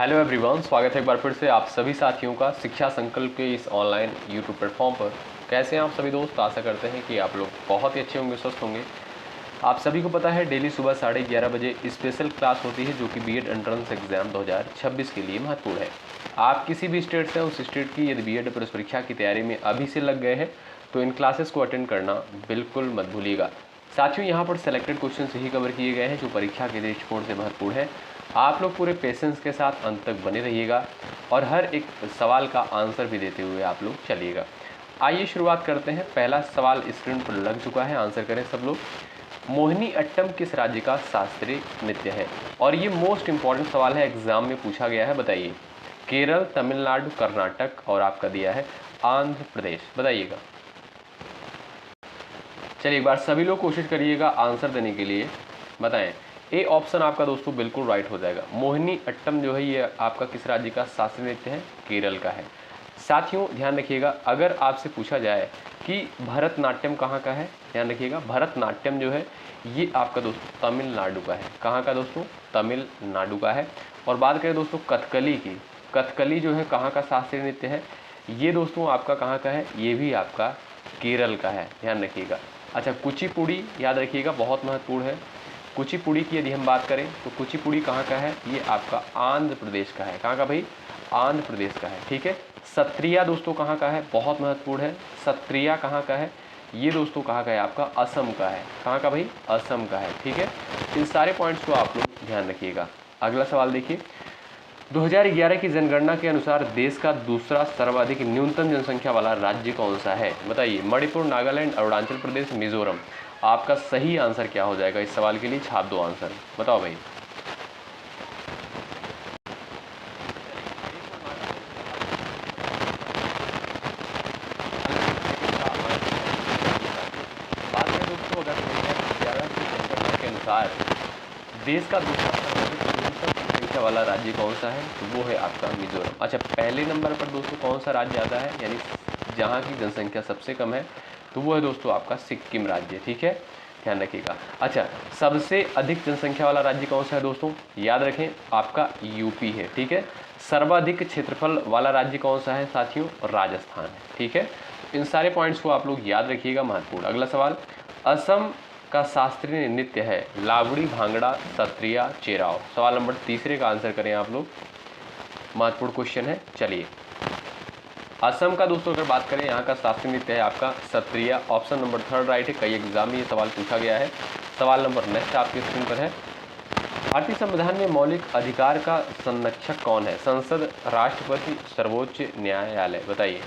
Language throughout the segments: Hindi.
हेलो एवरीवन, स्वागत है एक बार फिर से आप सभी साथियों का शिक्षा संकल्प के इस ऑनलाइन यूट्यूब प्लेटफॉर्म पर। कैसे हैं आप सभी दोस्त? आशा करते हैं कि आप लोग बहुत ही अच्छे होंगे, स्वस्थ होंगे। आप सभी को पता है डेली सुबह 11:30 बजे स्पेशल क्लास होती है जो कि बीएड एंट्रेंस एग्जाम 2026 के लिए महत्वपूर्ण है। आप किसी भी स्टेट से उस स्टेट की यदि बीएड प्रवेश परीक्षा की तैयारी में अभी से लग गए हैं तो इन क्लासेस को अटेंड करना बिल्कुल मत भूलिएगा। साथियों, यहाँ पर सेलेक्टेड क्वेश्चन ही कवर किए गए हैं जो परीक्षा के दृष्टिकोण से महत्वपूर्ण है। आप लोग पूरे पेशेंस के साथ अंत तक बने रहिएगा और हर एक सवाल का आंसर भी देते हुए आप लोग चलिएगा। आइए शुरुआत करते हैं। पहला सवाल स्क्रीन पर लग चुका है, आंसर करें सब लोग। मोहिनी अट्टम किस राज्य का शास्त्रीय नृत्य है? और ये मोस्ट इंपॉर्टेंट सवाल है, एग्जाम में पूछा गया है। बताइए, केरल, तमिलनाडु, कर्नाटक और आपका दिया है आंध्र प्रदेश। बताइएगा। चलिए एक बार सभी लोग कोशिश करिएगा आंसर देने के लिए। बताएं। ए ऑप्शन आपका दोस्तों बिल्कुल राइट हो जाएगा। मोहिनी अट्टम जो है ये आपका किस राज्य का शास्त्रीय नृत्य है? केरल का है। साथियों ध्यान रखिएगा, अगर आपसे पूछा जाए कि भरतनाट्यम कहाँ का है, ध्यान रखिएगा भरतनाट्यम जो है ये आपका दोस्तों तमिलनाडु का है। कहाँ का दोस्तों? तमिलनाडु का है। और बात करें दोस्तों कथकली की, कथकली जो है कहाँ का शास्त्रीय नृत्य है? ये दोस्तों आपका कहाँ का है? ये भी आपका केरल का है, ध्यान रखिएगा। अच्छा, कुचिपुड़ी याद रखिएगा, बहुत महत्वपूर्ण है। कुचिपुड़ी की यदि हम बात करें तो कुचिपुड़ी कहाँ का है? ये आपका आंध्र प्रदेश का है। कहाँ का भाई? आंध्र प्रदेश का है। ठीक है। सत्रिया दोस्तों कहाँ का है? बहुत महत्वपूर्ण है। सत्रिया कहाँ का है? ये दोस्तों कहाँ का है? आपका असम का है। कहाँ का भाई? असम का है। ठीक है। इन सारे पॉइंट्स को आप लोग ध्यान रखिएगा। अगला सवाल देखिए, 2011 की जनगणना के अनुसार देश का दूसरा सर्वाधिक न्यूनतम जनसंख्या वाला राज्य कौन सा है? बताइए। मणिपुर, नागालैंड, अरुणाचल प्रदेश, मिजोरम। आपका सही आंसर क्या हो जाएगा इस सवाल के लिए? छाप दो आंसर, बताओ भाई। बात करें दोस्तों, अगर 2011 की जनगणना के अनुसार देश का दूसरा सर्वाधिक न्यूनतम जनसंख्या वाला राज्य कौन सा है तो वो है आपका मिजोरम। अच्छा, पहले नंबर पर दोस्तों कौन सा राज्य आता है, यानी जहाँ की जनसंख्या सबसे कम है तो वो है दोस्तों आपका सिक्किम राज्य। ठीक है, ध्यान रखिएगा। अच्छा, सबसे अधिक जनसंख्या वाला राज्य कौन सा है दोस्तों? याद रखें आपका यूपी है। ठीक है। सर्वाधिक क्षेत्रफल वाला राज्य कौन सा है साथियों? राजस्थान है। ठीक है। इन सारे पॉइंट्स को आप लोग याद रखिएगा, महत्वपूर्ण। अगला सवाल, असम का शास्त्रीय नृत्य है लावड़ी, भांगड़ा, सत्रिया, चेराव। सवाल नंबर तीसरे का आंसर करें आप लोग, महत्वपूर्ण क्वेश्चन है। चलिए, असम का दोस्तों अगर बात करें, यहाँ का शास्त्रीय नृत्य है आपका Sattriya. Option number third right है। कई एग्जाम में ये सवाल पूछा गया है। सवाल नंबर नेक्स्ट आपके स्क्रीन पर है। भारतीय संविधान में मौलिक अधिकार का संरक्षक कौन है? संसद, राष्ट्रपति, सर्वोच्च न्यायालय। बताइए।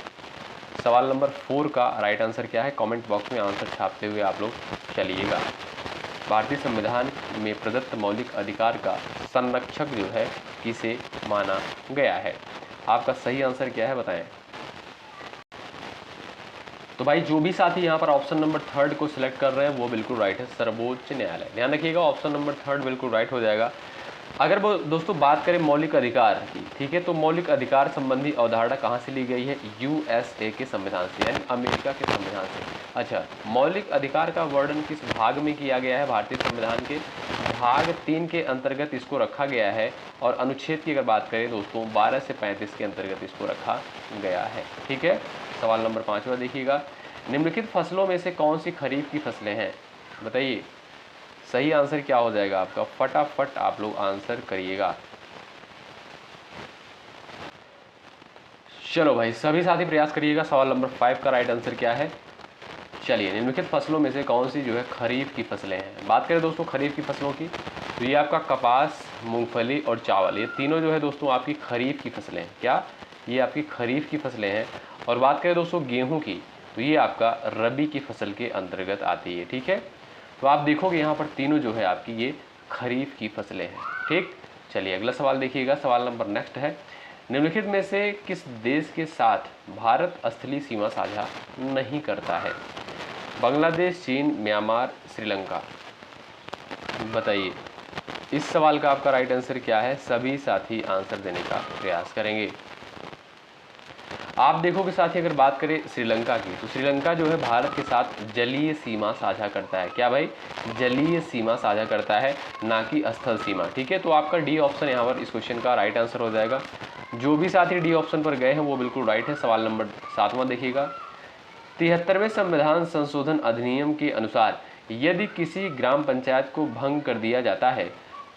सवाल नंबर 4 का राइट आंसर क्या है? कमेंट बॉक्स में आंसर छापते हुए आप लोग चलिएगा। भारतीय संविधान में प्रदत्त मौलिक अधिकार का संरक्षक जो है किसे माना गया है? आपका सही आंसर क्या है? बताएं। तो भाई जो भी साथी यहाँ पर ऑप्शन नंबर थर्ड को सिलेक्ट कर रहे हैं वो बिल्कुल राइट है, सर्वोच्च न्यायालय। ध्यान रखिएगा, ऑप्शन नंबर थर्ड बिल्कुल राइट हो जाएगा। अगर वो दोस्तों बात करें मौलिक अधिकार की, ठीक है, तो मौलिक अधिकार संबंधी अवधारणा कहाँ से ली गई है? यूएसए के संविधान से, यानी अमेरिका के संविधान से। अच्छा, मौलिक अधिकार का वर्णन किस भाग में किया गया है? भारतीय संविधान के भाग 3 के अंतर्गत इसको रखा गया है। और अनुच्छेद की अगर बात करें दोस्तों 12 से 35 के अंतर्गत इसको रखा गया है। ठीक है। सवाल नंबर 5वां देखिएगा, निम्नलिखित फसलों में से कौन सी खरीफ की फसलें हैं? बताइए। सही आंसर क्या हो जाएगा आपका? फटाफट आप लोग आंसर करिएगा। चलो भाई सभी साथी प्रयास करिएगा। सवाल नंबर 5 का राइट आंसर क्या है? चलिए, निम्नलिखित फसलों में से कौन सी जो है खरीफ की फसलें हैं? बात करें दोस्तों खरीफ की फसलों की, तो ये आपका कपास, मूंगफली और चावल, ये तीनों जो है दोस्तों आपकी खरीफ की फसलें हैं। क्या? ये आपकी खरीफ की फसलें हैं। और बात करें दोस्तों गेहूं की, तो ये आपका रबी की फसल के अंतर्गत आती है। ठीक है। तो आप देखोगे यहाँ पर तीनों जो है आपकी ये खरीफ की फसलें हैं। ठीक। चलिए अगला सवाल देखिएगा। सवाल नंबर नेक्स्ट है, निम्नलिखित में से किस देश के साथ भारत स्थलीय सीमा साझा नहीं करता है? बांग्लादेश, चीन, म्यांमार, श्रीलंका। बताइए। इस सवाल का आपका राइट आंसर क्या है? सभी साथी आंसर देने का प्रयास करेंगे। आप देखोगे साथी, अगर बात करें श्रीलंका की, तो श्रीलंका जो है भारत के साथ जलीय सीमा साझा करता है। क्या भाई? जलीय सीमा साझा करता है, ना कि स्थल सीमा। ठीक है, तो आपका डी ऑप्शन यहाँ पर इस क्वेश्चन का राइट आंसर हो जाएगा। जो भी साथी डी ऑप्शन पर गए हैं वो बिल्कुल राइट है। सवाल नंबर 7वां देखिएगा। 73वें संविधान संशोधन अधिनियम के अनुसार यदि किसी ग्राम पंचायत को भंग कर दिया जाता है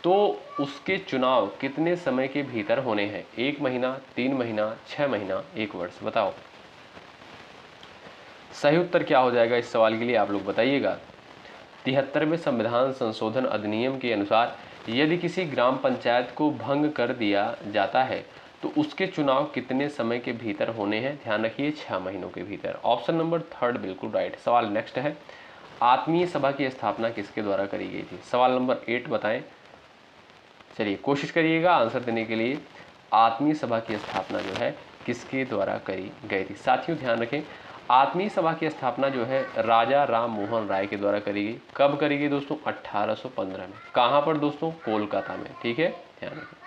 तो उसके चुनाव कितने समय के भीतर होने हैं? 1 महीना, 3 महीना, 6 महीना, 1 वर्ष। बताओ सही उत्तर क्या हो जाएगा इस सवाल के लिए, आप लोग बताइएगा। 73वें संविधान संशोधन अधिनियम के अनुसार यदि किसी ग्राम पंचायत को भंग कर दिया जाता है तो उसके चुनाव कितने समय के भीतर होने हैं? ध्यान रखिए 6 महीनों के भीतर। ऑप्शन नंबर 3 बिल्कुल राइट। सवाल नेक्स्ट है, आत्मीय सभा की स्थापना किसके द्वारा करी गई थी? सवाल नंबर 8 बताएं। चलिए कोशिश करिएगा आंसर देने के लिए। आत्मीय सभा की स्थापना जो है किसके द्वारा करी गई थी? साथियों ध्यान रखें, आत्मीय सभा की स्थापना जो है राजा राम मोहन राय के द्वारा करी गई। कब करी गई दोस्तों? 1815 में। कहाँ पर दोस्तों? कोलकाता में। ठीक है, ध्यान रखें।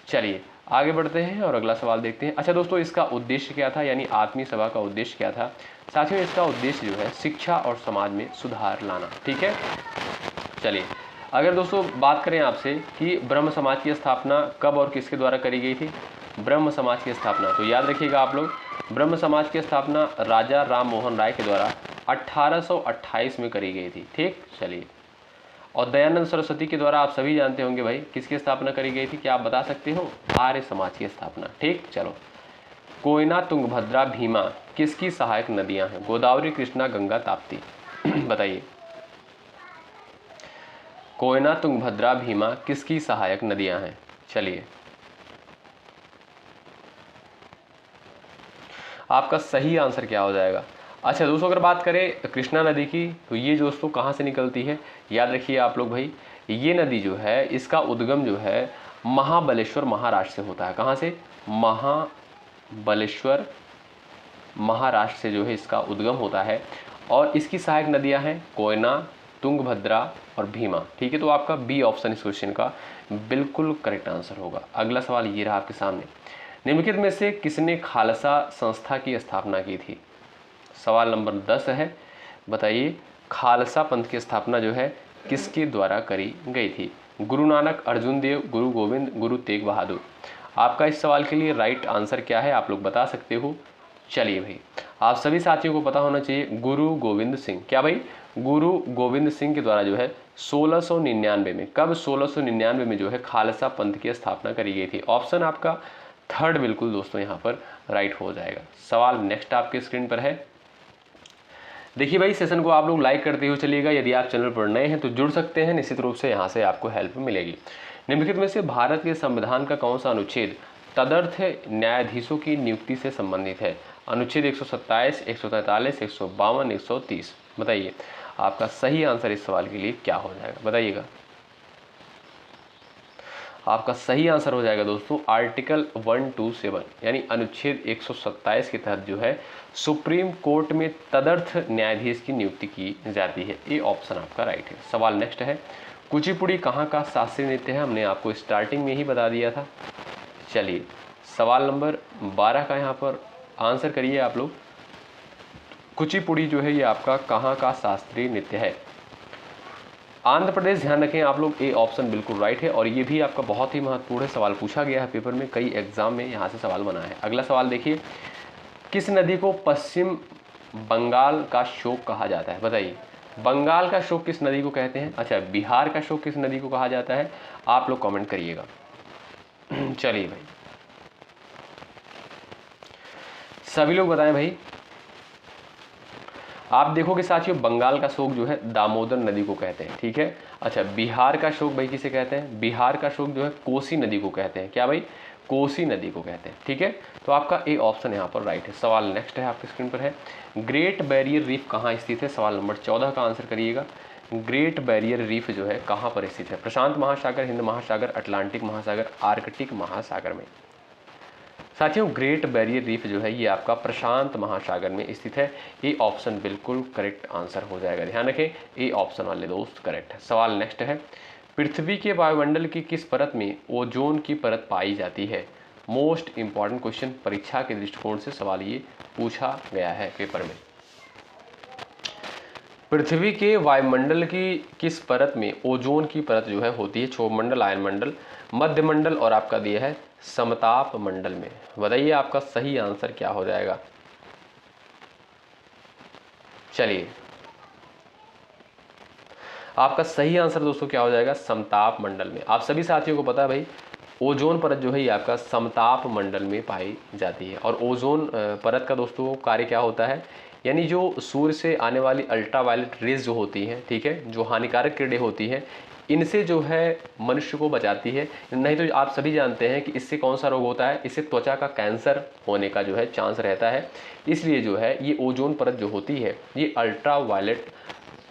चलिए आगे बढ़ते हैं और अगला सवाल देखते हैं। अच्छा दोस्तों, इसका उद्देश्य क्या था, यानी आत्मीय सभा का उद्देश्य क्या था? साथियों इसका उद्देश्य जो है शिक्षा और समाज में सुधार लाना। ठीक है, चलिए अगर दोस्तों बात करें आपसे कि ब्रह्म समाज की स्थापना कब और किसके द्वारा करी गई थी? ब्रह्म समाज की स्थापना, तो याद रखिएगा आप लोग, ब्रह्म समाज की स्थापना राजा राम मोहन राय के द्वारा 1828 में करी गई थी। ठीक, चलिए। और दयानंद सरस्वती के द्वारा आप सभी जानते होंगे भाई किसकी स्थापना करी गई थी? क्या आप बता सकते हो? आर्य समाज की स्थापना। ठीक, चलो। कोयना, तुंगभद्रा, भीमा किसकी सहायक नदियां हैं? गोदावरी, कृष्णा, गंगा, ताप्ती। बताइए। कोयना, तुंगभद्रा, भीमा किसकी सहायक नदियां हैं? चलिए, आपका सही आंसर क्या हो जाएगा? अच्छा दोस्तों, अगर बात करें कृष्णा नदी की, तो ये दोस्तों कहाँ से निकलती है? याद रखिए आप लोग भाई, ये नदी जो है इसका उद्गम जो है महाबलेश्वर महाराष्ट्र से होता है। कहाँ से? महाबलेश्वर महाराष्ट्र से जो है इसका उद्गम होता है। और इसकी सहायक नदियां हैं कोयना, तुंगभद्रा और भीमा। ठीक है, तो आपका बी ऑप्शन इस क्वेश्चन का बिल्कुल करेक्ट आंसर होगा। अगला सवाल ये रहा आपके सामने, निम्नलिखित में से किसने खालसा संस्था की स्थापना की थी? सवाल नंबर 10 है, बताइए खालसा पंथ की स्थापना जो है किसके द्वारा करी गई थी? गुरु नानक, अर्जुन देव, गुरु गोविंद, गुरु तेग बहादुर। आपका इस सवाल के लिए राइट आंसर क्या है, आप लोग बता सकते हो। चलिए भाई, आप सभी साथियों को पता होना चाहिए, गुरु गोविंद सिंह। क्या भाई? गुरु गोविंद सिंह के द्वारा जो है 1699 में, कब? 1699 में जो है खालसा पंथ की स्थापना करी गई थी। ऑप्शन आपका 3 बिल्कुल दोस्तों यहाँ पर राइट हो जाएगा। सवाल नेक्स्ट आपके स्क्रीन पर है। देखिए भाई, सेशन को आप लोग लाइक करते हुए चलिएगा। यदि आप चैनल पर नए हैं तो जुड़ सकते हैं, निश्चित रूप से यहाँ से आपको हेल्प मिलेगी। निम्नलिखित में से भारत के संविधान का कौन सा अनुच्छेद तदर्थ न्यायाधीशों की नियुक्ति से संबंधित है? अनुच्छेद 127, 143, 152, 130। बताइए आपका सही आंसर इस सवाल के लिए क्या हो जाएगा, बताइएगा। आपका सही आंसर हो जाएगा दोस्तों आर्टिकल 127, यानी अनुच्छेद 127 के तहत जो है सुप्रीम कोर्ट में तदर्थ न्यायाधीश की नियुक्ति की जाती है। ये ऑप्शन आपका राइट है। सवाल नेक्स्ट है, कुचिपुड़ी कहाँ का शास्त्रीय नृत्य है? हमने आपको स्टार्टिंग में ही बता दिया था। चलिए सवाल नंबर 12 का यहाँ पर आंसर करिए आप लोग। कुचिपुड़ी जो है ये आपका कहाँ का शास्त्रीय नृत्य है? आंध्र प्रदेश। ध्यान रखें आप लोग, ए ऑप्शन बिल्कुल राइट है और ये भी आपका बहुत ही महत्वपूर्ण सवाल पूछा गया है पेपर में, कई एग्जाम में यहाँ से सवाल बना है। अगला सवाल देखिए, किस नदी को पश्चिम बंगाल का शोक कहा जाता है? बताइए बंगाल का शोक किस नदी को कहते हैं? अच्छा, बिहार का शोक किस नदी को कहा जाता है? आप लोग कमेंट करिएगा। चलिए भाई, सभी लोग बताएं भाई। आप देखोगे साथियों, बंगाल का शोक जो है दामोदर नदी को कहते हैं। ठीक है, अच्छा बिहार का शोक भाई किसे कहते हैं? बिहार का शोक जो है कोसी नदी को कहते हैं। क्या भाई? कोसी नदी को कहते हैं। ठीक है, तो आपका ए ऑप्शन यहाँ पर राइट है। सवाल नेक्स्ट है आपके स्क्रीन पर है, ग्रेट बैरियर रीफ कहाँ स्थित है? सवाल नंबर 14 का आंसर करिएगा। ग्रेट बैरियर रीफ जो है कहाँ पर स्थित है? प्रशांत महासागर, हिंद महासागर, अटलांटिक महासागर, आर्कटिक महासागर में। साथियों ग्रेट बैरियर रीफ जो है ये आपका प्रशांत महासागर में स्थित है। ए ऑप्शन बिल्कुल करेक्ट आंसर हो जाएगा। ध्यान रखें, ए ऑप्शन वाले दोस्त करेक्ट है। सवाल नेक्स्ट है, पृथ्वी के वायुमंडल की किस परत में ओजोन की परत पाई जाती है? मोस्ट इंपॉर्टेंट क्वेश्चन परीक्षा के दृष्टिकोण से सवाल ये पूछा गया है पेपर में। पृथ्वी के वायुमंडल की किस परत में ओजोन की परत जो है होती है? क्षोभमंडल, आयनमंडल, मध्यमंडल और आपका दिया है समताप मंडल में। बताइए आपका सही आंसर क्या हो जाएगा? चलिए आपका सही आंसर दोस्तों क्या हो जाएगा? समताप मंडल में। आप सभी साथियों को पता है भाई ओजोन परत जो है ये आपका समताप मंडल में पाई जाती है। और ओजोन परत का दोस्तों कार्य क्या होता है, यानी जो सूर्य से आने वाली अल्ट्रावायलेट रेज जो होती हैं, ठीक है, जो हानिकारक किरणें होती हैं, इनसे जो है मनुष्य को बचाती है। नहीं तो आप सभी जानते हैं कि इससे कौन सा रोग होता है, इससे त्वचा का कैंसर होने का जो है चांस रहता है। इसलिए जो है ये ओजोन परत जो होती है ये अल्ट्रावायलेट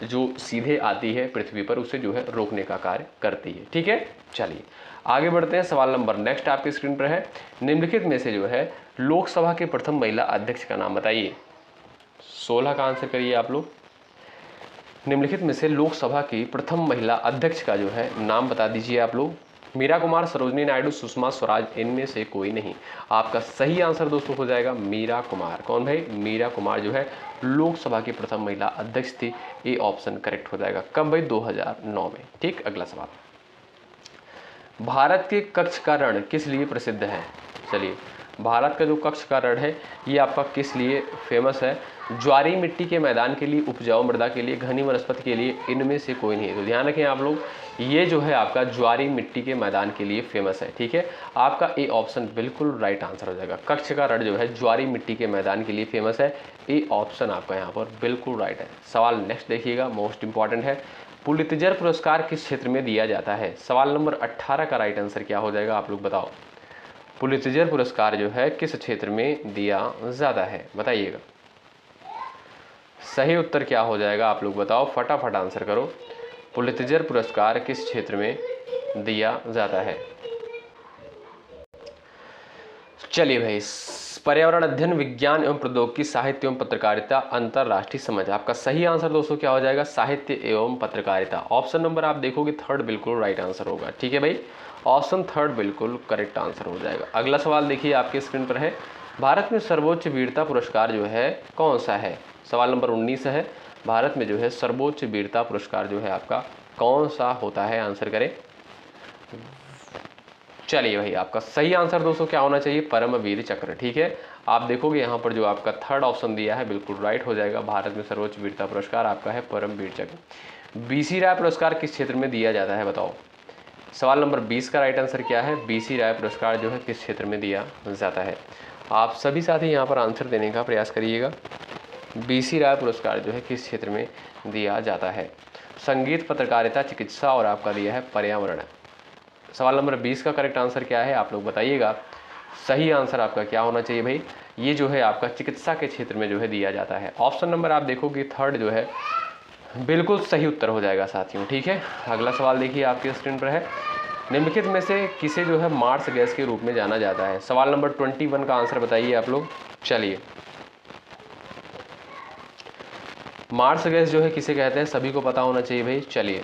जो सीधे आती है पृथ्वी पर उसे जो है रोकने का कार्य करती है। ठीक है, चलिए आगे बढ़ते हैं। सवाल नंबर नेक्स्ट आपकी स्क्रीन पर है। निम्नलिखित में से जो है लोकसभा के प्रथम महिला अध्यक्ष का नाम बताइए। 16 का आंसर करिए आप लोग। निम्नलिखित में से लोकसभा की प्रथम महिला अध्यक्ष का जो है नाम बता दीजिए आप लोग। मीरा कुमार, सरोजनी नायडू, सुषमा स्वराज, इनमें से कोई नहीं। आपका सही आंसर दोस्तों हो जाएगा मीरा कुमार। कौन भाई? मीरा कुमार जो है लोकसभा की प्रथम महिला अध्यक्ष थी। ये ऑप्शन करेक्ट हो जाएगा। कब भाई? 2009 में। ठीक, अगला सवाल। भारत के कच्छ का रण किस लिए प्रसिद्ध है? चलिए भारत का जो कच्छ का रण है ये आपका किस लिए फेमस है? ज्वारी मिट्टी के मैदान के लिए, उपजाऊ मृदा के लिए, घनी वनस्पति के लिए, इनमें से कोई नहीं है। तो ध्यान रखें आप लोग, ये जो है आपका ज्वारी मिट्टी के मैदान के लिए फेमस है। ठीक है, आपका ए ऑप्शन बिल्कुल राइट आंसर हो जाएगा। कच्छ का रण जो है ज्वारी मिट्टी के मैदान के लिए फेमस है। ए ऑप्शन आपका यहाँ पर बिल्कुल राइट है। सवाल नेक्स्ट देखिएगा, मोस्ट इंपॉर्टेंट है। पुलित्जर पुरस्कार किस क्षेत्र में दिया जाता है? सवाल नंबर 18 का राइट आंसर क्या हो जाएगा आप लोग बताओ। पुलित्जर पुरस्कार जो है किस क्षेत्र में दिया जाता है बताइएगा। सही उत्तर क्या हो जाएगा आप लोग बताओ, फटाफट आंसर करो। पुलित्जर पुरस्कार किस क्षेत्र में दिया जाता है? चलिए भाई, पर्यावरण अध्ययन, विज्ञान एवं प्रौद्योगिकी, साहित्य एवं पत्रकारिता, अंतरराष्ट्रीय समझ। आपका सही आंसर दोस्तों क्या हो जाएगा? साहित्य एवं पत्रकारिता। ऑप्शन नंबर आप देखोगे थर्ड बिल्कुल राइट आंसर होगा। ठीक है भाई, ऑप्शन थर्ड बिल्कुल करेक्ट आंसर हो जाएगा। अगला सवाल देखिए आपके स्क्रीन पर है। भारत में सर्वोच्च वीरता पुरस्कार जो है कौन सा है? सवाल नंबर 19 है। भारत में जो है सर्वोच्च वीरता पुरस्कार जो है आपका कौन सा होता है? आंसर करें। चलिए भाई, आपका सही आंसर दोस्तों क्या होना चाहिए? परमवीर चक्र। ठीक है, आप देखोगे यहाँ पर जो आपका थर्ड ऑप्शन दिया है बिल्कुल राइट हो जाएगा। भारत में सर्वोच्च वीरता पुरस्कार आपका है परमवीर चक्र। बीसी राय पुरस्कार किस क्षेत्र में दिया जाता है बताओ। सवाल नंबर 20 का राइट आंसर क्या है? बीसी राय पुरस्कार जो है किस क्षेत्र में दिया जाता है? आप सभी साथी यहाँ पर आंसर देने का प्रयास करिएगा। बीसी राय पुरस्कार जो है किस क्षेत्र में दिया जाता है? संगीत, पत्रकारिता, चिकित्सा और आपका दिया है पर्यावरण। सवाल नंबर 20 का करेक्ट आंसर क्या है आप लोग बताइएगा। सही आंसर आपका क्या होना चाहिए भाई? ये जो है आपका चिकित्सा के क्षेत्र में जो है दिया जाता है। ऑप्शन नंबर आप देखोगे थर्ड जो है बिल्कुल सही उत्तर हो जाएगा साथियों। ठीक है, अगला सवाल देखिए आपके स्क्रीन पर है। निम्नलिखित में से किसे जो है मार्स गैस के रूप में जाना जाता है? सवाल नंबर 21 का आंसर बताइए आप लोग। चलिए, मार्स गैस जो है किसे कहते हैं सभी को पता होना चाहिए भाई। चलिए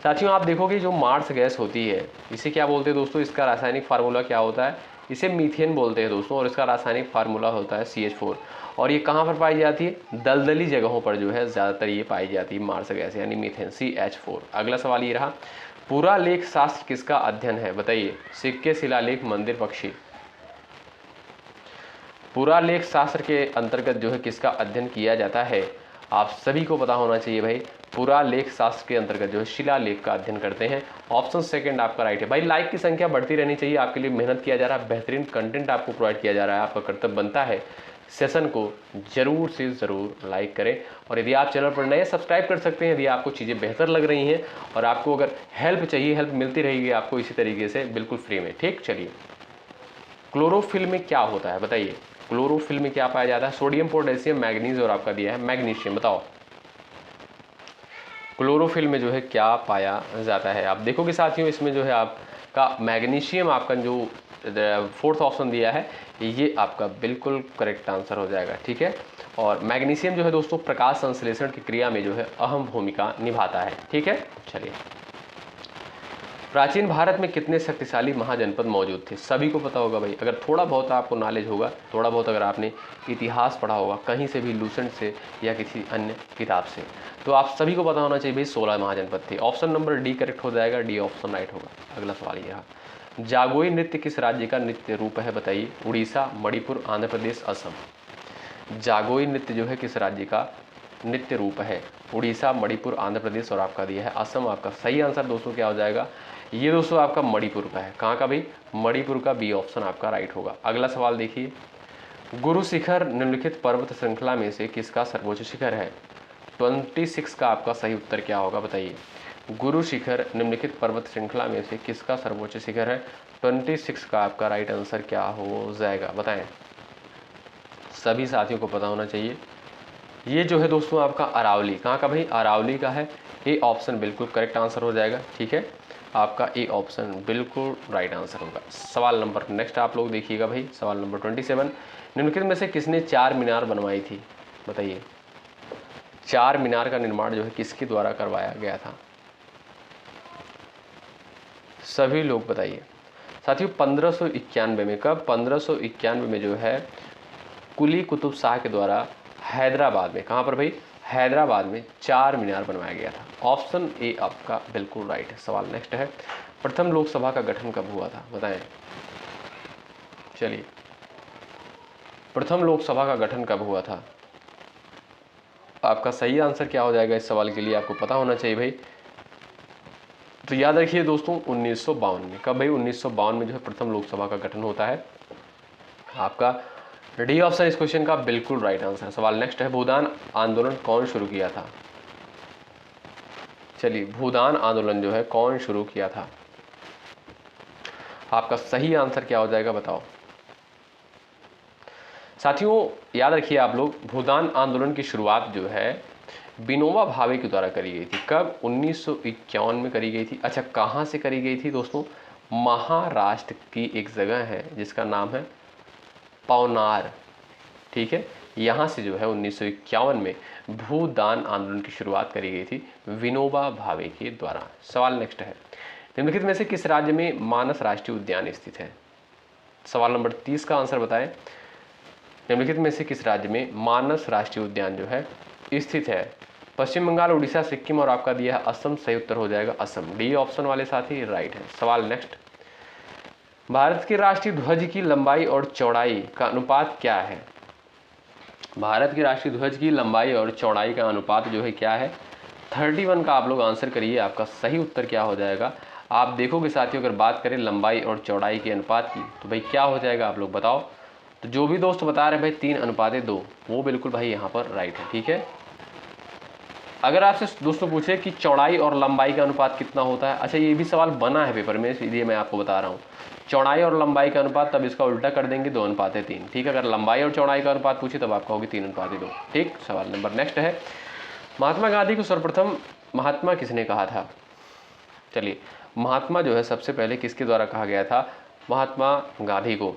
साथियों, आप देखोगे जो मार्स गैस होती है इसे क्या बोलते हैं दोस्तों? इसका रासायनिक फार्मूला क्या होता है? इसे मीथेन बोलते हैं दोस्तों, और इसका रासायनिक फार्मूला होता है CH4। और ये कहाँ पर पाई जाती है? दलदली जगहों पर जो है ज़्यादातर ये पाई जाती है मार्स गैस यानी मीथेन CH4। अगला सवाल ये रहा, पुरालेख शास्त्र किसका अध्ययन है बताइए। सिक्के, शिलालेख, मंदिर, पक्षी। पुरालेख शास्त्र के अंतर्गत जो है किसका अध्ययन किया जाता है? आप सभी को पता होना चाहिए भाई, पुरालेख शास्त्र के अंतर्गत जो है शिलालेख का अध्ययन करते हैं। ऑप्शन सेकंड आपका राइट है भाई। लाइक की संख्या बढ़ती रहनी चाहिए, आपके लिए मेहनत किया जा रहा है, बेहतरीन कंटेंट आपको प्रोवाइड किया जा रहा है। आपका कर्तव्य बनता है सेशन को जरूर से ज़रूर लाइक करें, और यदि आप चैनल पर नए सब्सक्राइब कर सकते हैं। यदि आपको चीज़ें बेहतर लग रही हैं और आपको अगर हेल्प चाहिए, हेल्प मिलती रहेगी आपको इसी तरीके से बिल्कुल फ्री में। ठीक, चलिए क्लोरोफिल में क्या होता है बताइए। क्लोरोफिल में क्या पाया जाता है? सोडियम, पोटेशियम, मैग्नीज और आपका दिया है मैग्नीशियम। बताओ क्लोरोफिल में जो है क्या पाया जाता है? आप देखोगे साथियों इसमें जो है आपका मैग्नीशियम, आपका जो फोर्थ ऑप्शन दिया है ये आपका बिल्कुल करेक्ट आंसर हो जाएगा। ठीक है, और मैग्नीशियम जो है दोस्तों प्रकाश संश्लेषण की क्रिया में जो है अहम भूमिका निभाता है। ठीक है, चलिए प्राचीन भारत में कितने शक्तिशाली महाजनपद मौजूद थे? सभी को पता होगा भाई, अगर थोड़ा बहुत आपको नॉलेज होगा, थोड़ा बहुत अगर आपने इतिहास पढ़ा होगा कहीं से भी, लूसेंट से या किसी अन्य किताब से, तो आप सभी को पता होना चाहिए भाई 16 महाजनपद थे। ऑप्शन नंबर डी करेक्ट हो जाएगा, डी ऑप्शन राइट होगा। अगला सवाल ये रहा, जागोई नृत्य किस राज्य का नृत्य रूप है? बताइए। उड़ीसा, मणिपुर, आंध्र प्रदेश, असम। जागोई नृत्य जो है किस राज्य का नृत्य रूप है? उड़ीसा, मणिपुर, आंध्र प्रदेश और आपका दिया है असम। आपका सही आंसर दोस्तों क्या हो जाएगा? ये दोस्तों आपका मणिपुर का है। कहाँ का भाई? मणिपुर का, बी ऑप्शन आपका राइट होगा। अगला सवाल देखिए, गुरु शिखर निम्नलिखित पर्वत श्रृंखला में से किसका सर्वोच्च शिखर है? 26 का आपका सही उत्तर क्या होगा? बताइए। गुरु शिखर निम्नलिखित पर्वत श्रृंखला में से किसका सर्वोच्च शिखर है? 26 का आपका राइट आंसर क्या हो जाएगा? बताएं। सभी साथियों को पता होना चाहिए। ये जो है दोस्तों आपका अरावली, कहाँ का भाई? अरावली का है। ए ऑप्शन बिल्कुल करेक्ट आंसर हो जाएगा। ठीक है, आपका ए ऑप्शन बिल्कुल राइट आंसर होगा। सवाल नंबर नेक्स्ट आप लोग देखिएगा भाई, सवाल नंबर 27, निम्नलिखित में से किसने 4 मीनार बनवाई थी? बताइए। 4 मीनार का निर्माण जो है किसके द्वारा करवाया गया था? सभी लोग बताइए। साथियों 1591 में, कब? 1591 में जो है कुली कुतुब शाह के द्वारा हैदराबाद में, कहाँ पर भाई? हैदराबाद में 4 मीनार बनवाया गया था। ऑप्शन ए आपका बिल्कुल राइट है। सवाल नेक्स्ट है, प्रथम लोकसभा का गठन कब हुआ था? बताएं। चलिए, प्रथम लोकसभा का गठन कब हुआ था? आपका सही आंसर क्या हो जाएगा? इस सवाल के लिए आपको पता होना चाहिए भाई। तो याद रखिए दोस्तों 1952 में। कब भाई? 1952 में जो है प्रथम लोकसभा का गठन होता है। आपका डी ऑप्शन इस क्वेश्चन का बिल्कुल राइट आंसर। सवाल नेक्स्ट है, भूदान आंदोलन कौन शुरू किया था? चलिए, भूदान आंदोलन जो है कौन शुरू किया था? आपका सही आंसर क्या हो जाएगा? बताओ। साथियों याद रखिए आप लोग, भूदान आंदोलन की शुरुआत जो है विनोबा भावे के द्वारा करी गई थी। कब? 1951 में करी गई थी। अच्छा, कहाँ से करी गई थी दोस्तों? महाराष्ट्र की एक जगह है जिसका नाम है पवनार। ठीक है, यहाँ से जो है 1951 में भूदान आंदोलन की शुरुआत करी गई थी विनोबा भावे के द्वारा। सवाल नेक्स्ट है, निम्नलिखित में से किस राज्य में मानस राष्ट्रीय उद्यान स्थित है? सवाल नंबर 30 का आंसर बताएं। निम्नलिखित में से किस राज्य में मानस राष्ट्रीय उद्यान जो है स्थित है? पश्चिम बंगाल, उड़ीसा, सिक्किम और आपका दिया है असम। सही उत्तर हो जाएगा असम। डी ऑप्शन वाले साथी राइट है। सवाल नेक्स्ट, भारत के राष्ट्रीय ध्वज की लंबाई और चौड़ाई का अनुपात क्या है? भारत के राष्ट्रीय ध्वज की लंबाई और चौड़ाई का अनुपात जो है क्या है? 31 का आप लोग आंसर करिए। आपका सही उत्तर क्या हो जाएगा? आप देखोगे साथियों, अगर बात करें लंबाई और चौड़ाई के अनुपात की तो भाई क्या हो जाएगा? आप लोग बताओ। तो जो भी दोस्त बता रहे हैं भाई 3:2, वो बिल्कुल भाई यहाँ पर राइट है। ठीक है, अगर आपसे दोस्तों पूछे कि चौड़ाई और लंबाई का अनुपात कितना होता है, अच्छा ये भी सवाल बना है पेपर में, इसलिए मैं आपको बता रहा हूँ। चौड़ाई और लंबाई का अनुपात, तब इसका उल्टा कर देंगे 2:3। ठीक है, अगर लंबाई और चौड़ाई का अनुपात पूछे तब आपका होगी 3:2। ठीक, सवाल नंबर नेक्स्ट है, महात्मा गांधी को सर्वप्रथम महात्मा किसने कहा था? चलिए, महात्मा जो है सबसे पहले किसके द्वारा कहा गया था? महात्मा गांधी को।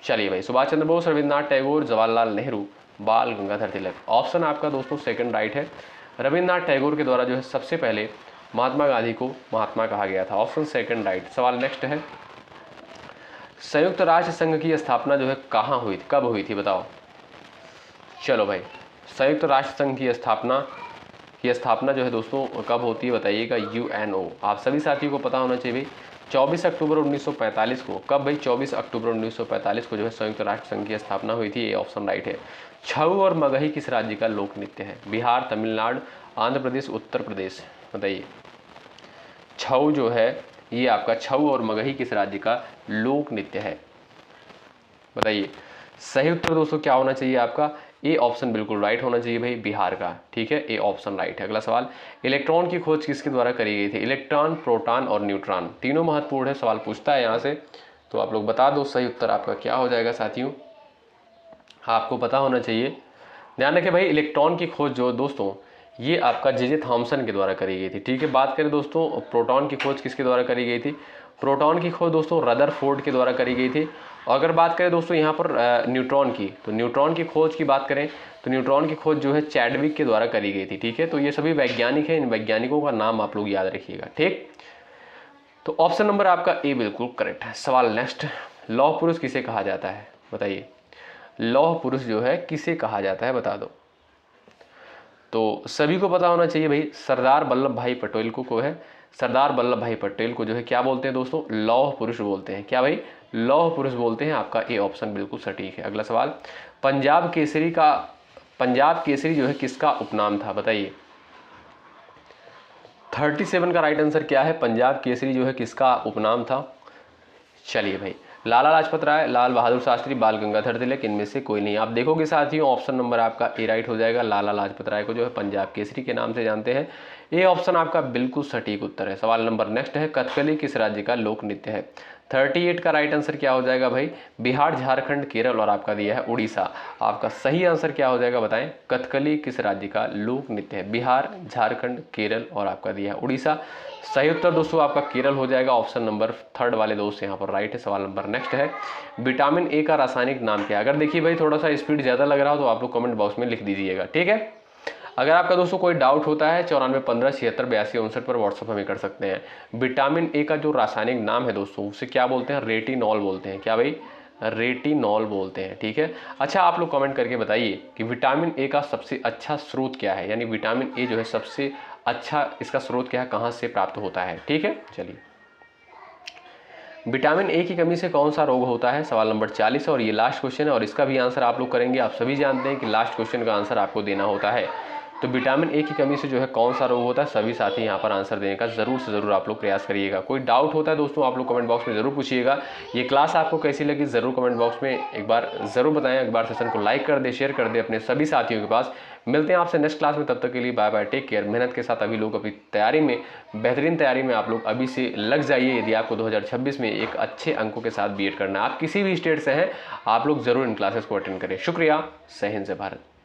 चलिए भाई, सुभाष चंद्र बोस, रविन्द्रनाथ टैगोर, जवाहरलाल नेहरू, बाल गंगाधर तिलक। ऑप्शन आपका दोस्तों सेकंड राइट है। रविन्द्रनाथ टैगोर के द्वारा जो है सबसे पहले महात्मा गांधी को महात्मा कहा गया था। Option second right. सवाल नेक्स्ट है, संयुक्त राष्ट्र संघ की स्थापना जो है कहाँ हुई थी, कब हुई थी? बताओ। चलो भाई, संयुक्त राष्ट्र संघ की स्थापना जो है दोस्तों कब होती है बताइएगा? यूएनओ। आप सभी साथियों को पता होना चाहिए भाई 24 अक्टूबर 1945 को। कब भाई? 24 अक्टूबर 1945 को जो है संयुक्त राष्ट्र संघ की स्थापना हुई थी। ये ऑप्शन राइट है। छऊ और मगही किस राज्य का लोक नृत्य है? बिहार, तमिलनाडु, आंध्र प्रदेश, उत्तर प्रदेश। बताइए। छऊ जो है ये आपका छऊ और मगही किस राज्य का लोक नृत्य है? बताइए। सही उत्तर दोस्तों क्या होना चाहिए आपका? ए ऑप्शन बिल्कुल राइट होना चाहिए भाई, बिहार का। ठीक है, ए ऑप्शन राइट है। अगला सवाल, इलेक्ट्रॉन की खोज किसके द्वारा करी गई थी? इलेक्ट्रॉन, प्रोटॉन और न्यूट्रॉन, तीनों महत्वपूर्ण है। सवाल पूछता है यहाँ से, तो आप लोग बता दो सही उत्तर आपका क्या हो जाएगा साथियों। आपको पता होना चाहिए। ध्यान रखें भाई, इलेक्ट्रॉन की खोज जो दोस्तों ये आपका जे थॉमसन के द्वारा करी गई थी। ठीक है, बात करें दोस्तों प्रोटॉन की खोज किसके द्वारा करी गई थी? प्रोटॉन की खोज दोस्तों रदरफोर्ड के द्वारा करी गई थी। और अगर बात करें दोस्तों यहाँ पर न्यूट्रॉन की, तो न्यूट्रॉन की खोज की बात करें तो न्यूट्रॉन की खोज जो है चैडविक के द्वारा करी गई थी। ठीक है, तो ये सभी वैज्ञानिक हैं, इन वैज्ञानिकों का नाम आप लोग याद रखिएगा। ठीक, तो ऑप्शन नंबर आपका ए बिल्कुल करेक्ट है। सवाल नेक्स्ट, लौह पुरुष किसे कहा जाता है, बताइए। लौह पुरुष जो है किसे कहा जाता है, बता दो। तो सभी को पता होना चाहिए भाई, सरदार वल्लभ भाई पटेल को है, सरदार वल्लभ भाई पटेल को जो है क्या बोलते हैं दोस्तों, लौह पुरुष बोलते हैं। क्या भाई, लौह पुरुष बोलते हैं। आपका ए ऑप्शन बिल्कुल सटीक है। अगला सवाल, पंजाब केसरी जो है किसका उपनाम था, बताइए। 37 का राइट आंसर क्या है, पंजाब केसरी जो है किसका उपनाम था। चलिए भाई, लाला लाजपत राय, लाल बहादुर शास्त्री, बाल गंगाधर तिलक, इनमें से कोई नहीं। आप देखोगे साथियों, ऑप्शन नंबर आपका ए राइट हो जाएगा। लाला लाजपत राय को जो है पंजाब केसरी के नाम से जानते हैं। ए ऑप्शन आपका बिल्कुल सटीक उत्तर है। सवाल नंबर नेक्स्ट है, कथकली किस राज्य का लोक नृत्य है। 38 का राइट आंसर क्या हो जाएगा भाई, बिहार, झारखंड, केरल और आपका दिया है उड़ीसा। आपका सही आंसर क्या हो जाएगा बताएं, कथकली किस राज्य का लोक नृत्य है। बिहार, झारखंड, केरल और आपका दिया है उड़ीसा। सही उत्तर दोस्तों आपका केरल हो जाएगा। ऑप्शन नंबर थर्ड वाले दोस्त यहाँ पर राइट है। सवाल नंबर नेक्स्ट है, विटामिन ए का रासायनिक नाम क्या है। अगर देखिए भाई थोड़ा सा स्पीड ज़्यादा लग रहा हो तो आप लोग कमेंट बॉक्स में लिख दीजिएगा, ठीक है। अगर आपका दोस्तों कोई डाउट होता है 94 15 76 82 59 पर व्हाट्सअप हमें कर सकते हैं। विटामिन ए का जो रासायनिक नाम है दोस्तों उसे क्या बोलते हैं, रेटिनॉल बोलते हैं। क्या भाई, रेटिनॉल बोलते हैं, ठीक है। अच्छा, आप लोग कमेंट करके बताइए कि विटामिन ए का सबसे अच्छा स्रोत क्या है, यानी विटामिन ए जो है सबसे अच्छा इसका स्रोत क्या है, कहाँ से प्राप्त होता है, ठीक है। चलिए, विटामिन ए की कमी से कौन सा रोग होता है, सवाल नंबर 40 है और ये लास्ट क्वेश्चन है और इसका भी आंसर आप लोग करेंगे। आप सभी जानते हैं कि लास्ट क्वेश्चन का आंसर आपको देना होता है। तो विटामिन ए की कमी से जो है कौन सा रोग होता है, सभी साथी यहाँ पर आंसर देने का जरूर से जरूर आप लोग प्रयास करिएगा। कोई डाउट होता है दोस्तों आप लोग कमेंट बॉक्स में जरूर पूछिएगा। ये क्लास आपको कैसी लगी जरूर कमेंट बॉक्स में एक बार जरूर बताएं। एक बार सेशन को लाइक कर दे, शेयर कर दे अपने सभी साथियों के पास। मिलते हैं आपसे नेक्स्ट क्लास में, तब तक के लिए बाय बाय, टेक केयर। मेहनत के साथ अभी लोग अपनी तैयारी में, बेहतरीन तैयारी में आप लोग अभी से लग जाइए। यदि आपको 2026 में एक अच्छे अंकों के साथ बीएड करना है, आप किसी भी स्टेट से हैं, आप लोग जरूर इन क्लासेस को अटेंड करें। शुक्रिया। जय हिंद, जय भारत।